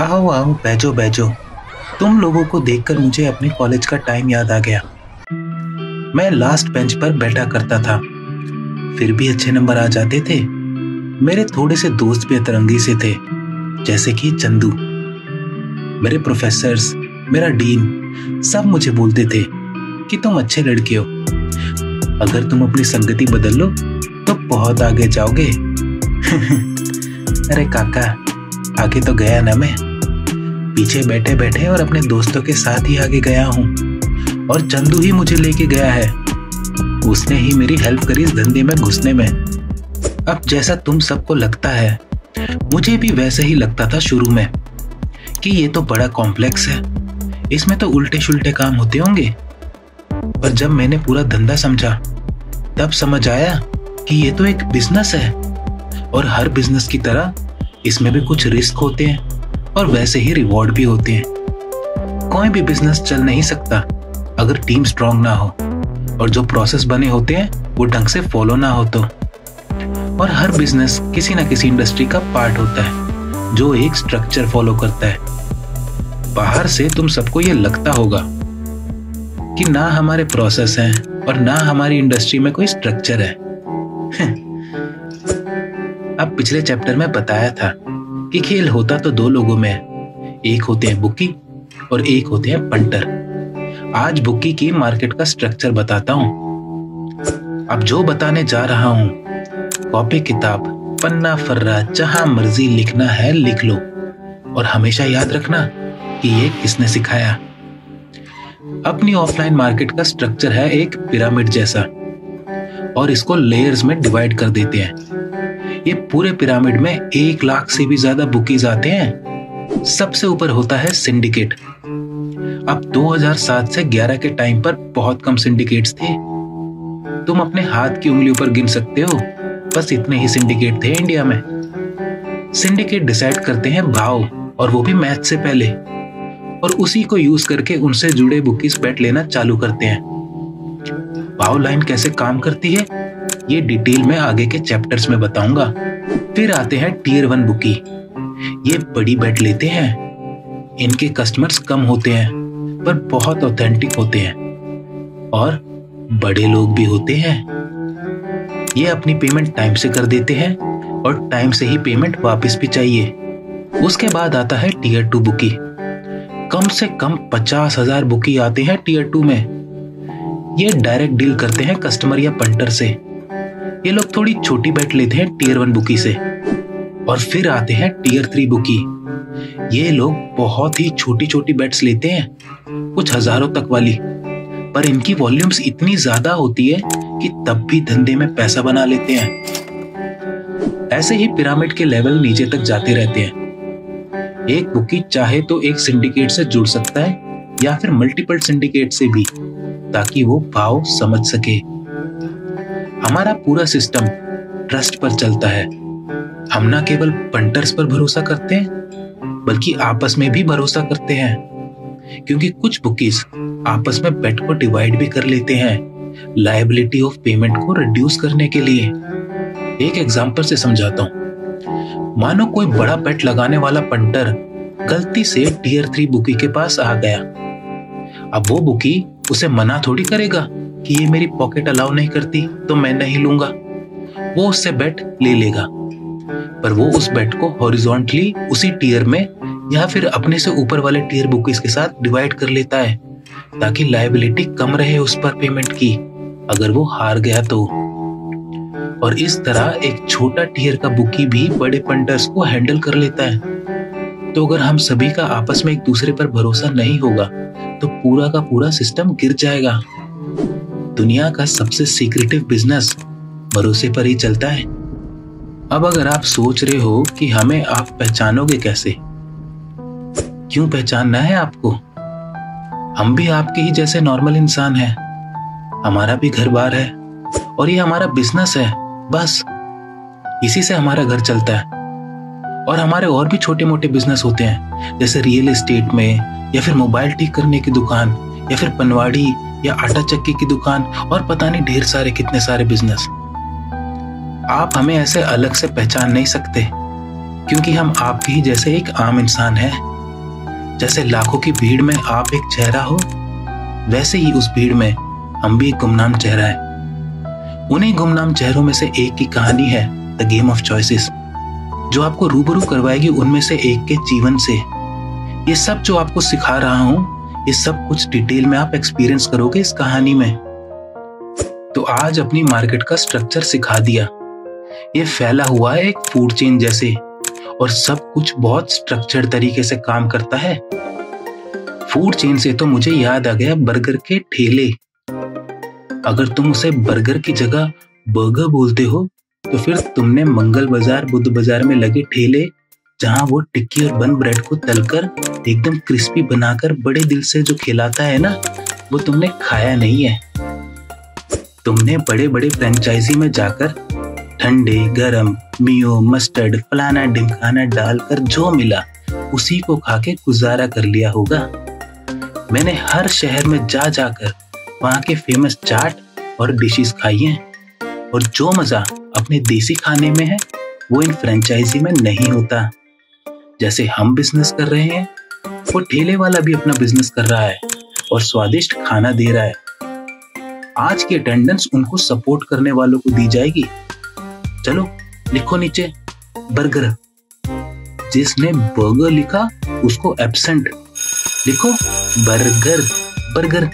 आओ आओ बैठो बैठो। तुम लोगों को देखकर मुझे अपने कॉलेज का टाइम याद आ गया। मैं लास्ट बेंच पर बैठा करता था, फिर भी अच्छे नंबर आ जाते थे। मेरे थोड़े से दोस्त भी अतरंगी से थे, जैसे कि चंदू। मेरे प्रोफेसर्स, मेरा डीन सब मुझे बोलते थे कि तुम अच्छे लड़के हो, अगर तुम अपनी संगति बदल लो तो बहुत आगे जाओगे। अरे काका, आगे तो गया ना, मैं पीछे बैठे बैठे और अपने दोस्तों के साथ ही आगे गया हूँ, और चंदू ही मुझे लेके गया है। उसने ही मेरी हेल्प करी इस धंधे में घुसने में। अब जैसा तुम सबको लगता है, मुझे भी वैसे ही लगता था शुरू में कि ये तो बड़ा कॉम्प्लेक्स है, इसमें तो उल्टे शुल्टे काम होते होंगे। पर जब मैंने पूरा धंधा समझा, तब समझ आया कि ये तो एक बिजनेस है, और हर बिजनेस की तरह इसमें भी कुछ रिस्क होते हैं और वैसे ही रिवॉर्ड भी होते हैं। कोई भी बिजनेस चल नहीं सकता अगर टीम स्ट्रांग ना हो, और जो प्रोसेस बने होते हैं वो ढंग से फॉलो ना हो तो। और हर बिजनेस किसी ना किसी इंडस्ट्री का पार्ट होता है जो एक स्ट्रक्चर फॉलो करता है। बाहर से तुम सबको ये लगता होगा कि ना हमारे प्रोसेस हैं और ना हमारी इंडस्ट्री में कोई स्ट्रक्चर है। अब पिछले चैप्टर में बताया था कि खेल होता तो दो लोगों में है, एक होते हैं बुकी और एक होते हैं पंटर। आज बुकी की मार्केट का स्ट्रक्चर बताता हूं। अब जो बताने जा रहा हूं, कॉपी किताब पन्ना फर्रा जहां मर्जी लिखना है लिख लो, और हमेशा याद रखना कि ये किसने सिखाया। अपनी ऑफलाइन मार्केट का स्ट्रक्चर है एक पिरामिड जैसा, और इसको लेयर्स में डिवाइड कर देते हैं। ये पूरे पिरामिड में 1 लाख से भी ज्यादा बुकीज आते हैं। सबसे ऊपर होता है सिंडिकेट। अब 2007 से 11 के टाइम पर बहुत कम सिंडिकेट्स थे। तुम अपने हाथ की उंगलियों पर गिन सकते हो, बस इतने ही सिंडिकेट थे इंडिया में। सिंडिकेट डिसाइड करते हैं भाव, और वो भी मैच से पहले, और उसी को यूज करके उनसे जुड़े बुकीज बेट लेना चालू करते हैं। भाव लाइन कैसे काम करती है ये डिटेल में आगे के चैप्टर्स में बताऊंगा। फिर आते हैं टियर 1 बुकी। ये बड़ी बेट लेते हैं। इनके कस्टमर्स कम होते हैं पर बहुत ऑथेंटिक होते हैं, और बड़े लोग भी होते हैं। ये अपनी पेमेंट टाइम से कर देते हैं, और टाइम से ही पेमेंट वापस भी चाहिए। उसके बाद आता है टियर 2 बुकी। कम से कम 50,000 बुकी आते हैं टियर 2 में। ये डायरेक्ट डील करते हैं कस्टमर या पंटर से। ये लोग थोड़ी छोटी बेट लेते हैं टियर 1 बुकी से। और फिर आते हैं टियर 3 बुकी। ये लोग बहुत ही छोटी छोटी बेट्स लेते हैं, कुछ हजारों तक वाली, पर इनकी वॉल्यूम्स इतनी ज्यादा होती है कि तब भी धंधे में पैसा बना लेते हैं। ऐसे ही पिरामिड के लेवल नीचे तक जाते रहते हैं। एक बुकी चाहे तो एक सिंडिकेट से जुड़ सकता है, या फिर मल्टीपल सिंडिकेट से भी, ताकि वो भाव समझ सके। हमारा पूरा सिस्टम ट्रस्ट पर चलता है। हम ना केवल पंटर्स पर भरोसा करते हैं, बल्कि आपस में भी भरोसा करते हैं, क्योंकि कुछ बुकीज आपस में बेट को डिवाइड भी कर लेते हैं लायबिलिटी ऑफ पेमेंट को रिड्यूस करने के लिए। एक एग्जांपल से समझाता हूं। मानो कोई बड़ा बेट लगाने वाला पंटर गलती से टियर 3 बुकी के पास आ गया। अब वो बुकी उसे मना थोड़ी करेगा कि ये मेरी पॉकेट अलाउ नहीं करती तो मैं नहीं लूंगा। वो उससे बेट ले लेगा, पर वो उस बेट को हॉरिजॉन्टली उसी टियर में या फिर अपने से ऊपर वाले टियर बुकीज के साथ डिवाइड कर लेता है, ताकि लायबिलिटी कम रहे उस पर पेमेंट की अगर वो हार गया तो। और इस तरह एक छोटा टियर का बुकी भी बड़े पंटर्स को हैंडल कर लेता है। तो अगर हम सभी का आपस में एक दूसरे पर भरोसा नहीं होगा तो पूरा का पूरा सिस्टम गिर जाएगा। दुनिया का सबसे सीक्रेटिव बिजनेस भरोसे पर ही चलता है। अब अगर आप सोच रहे हो कि हमें आप पहचानोगे कैसे, क्यों पहचानना है आपको? हम भी आपके ही जैसे नॉर्मल इंसान हैं। हमारा भी घर बार है, और ये हमारा बिजनेस है। बस इसी से हमारा घर चलता है। और हमारे और भी छोटे मोटे बिजनेस होते हैं, जैसे रियल एस्टेट में, या फिर मोबाइल ठीक करने की दुकान, या फिर पनवाड़ी या आटा चक्की की दुकान, और पता नहीं ढेर सारे कितने सारे बिजनेस। आप हमें ऐसे अलग से पहचान नहीं सकते, क्योंकि हम आपके ही जैसे एक आम इंसान हैं। जैसे लाखों की भीड़ में आप एक चेहरा हो, वैसे ही उस भीड़ में हम भी एक गुमनाम चेहरा है। उन्हीं गुमनाम चेहरों में से एक की कहानी है द गेम ऑफ चॉइसेस, जो आपको रूबरू करवाएगी उनमें से एक के जीवन से। ये सब जो आपको सिखा रहा हूं, ये सब कुछ डिटेल में आप एक्सपीरियंस करोगे इस कहानी में। तो आज अपनी मार्केट का स्ट्रक्चर सिखा दिया। ये फैला हुआ है एक फूड चेन जैसे, और सब कुछ बहुत स्ट्रक्चर्ड तरीके से काम करता है। फूड चेन से तो मुझे याद आ गया बर्गर के ठेले। अगर तुम उसे बर्गर की जगह बर्गर बोलते हो, तो फिर तुमने मंगल बाजार, बुद्ध बाजार में लगे ठेले, जहां वो टिक्की और बन ब्रेड को तलकर एकदम क्रिस्पी बनाकर बड़े दिल से जो खिलाता है ना, वो तुमने खाया नहीं है। तुमने बड़े बड़े फ्रेंचाइजी में जाकर ठंडे गरम मियो मस्टर्ड फलाना ढिमकाना डालकर जो मिला उसी को खा के गुजारा कर लिया होगा। मैंने हर शहर में जा जाकर वहां के फेमस चाट और डिशेस खाई हैं, और जो मजा अपने देसी खाने में है वो इन फ्रेंचाइजी में नहीं होता। जैसे हम बिजनेस कर रहे हैं, वो ठेले वाला भी अपना बिजनेस कर रहा है और स्वादिष्ट खाना दे रहा है। आज की अटेंडेंस उनको सपोर्ट करने वालों को दी जाएगी। चलो लिखो नीचे बर्गर। जिसने बर्गर लिखा उसको एब्सेंट लिखो, बर्गर बर्गर।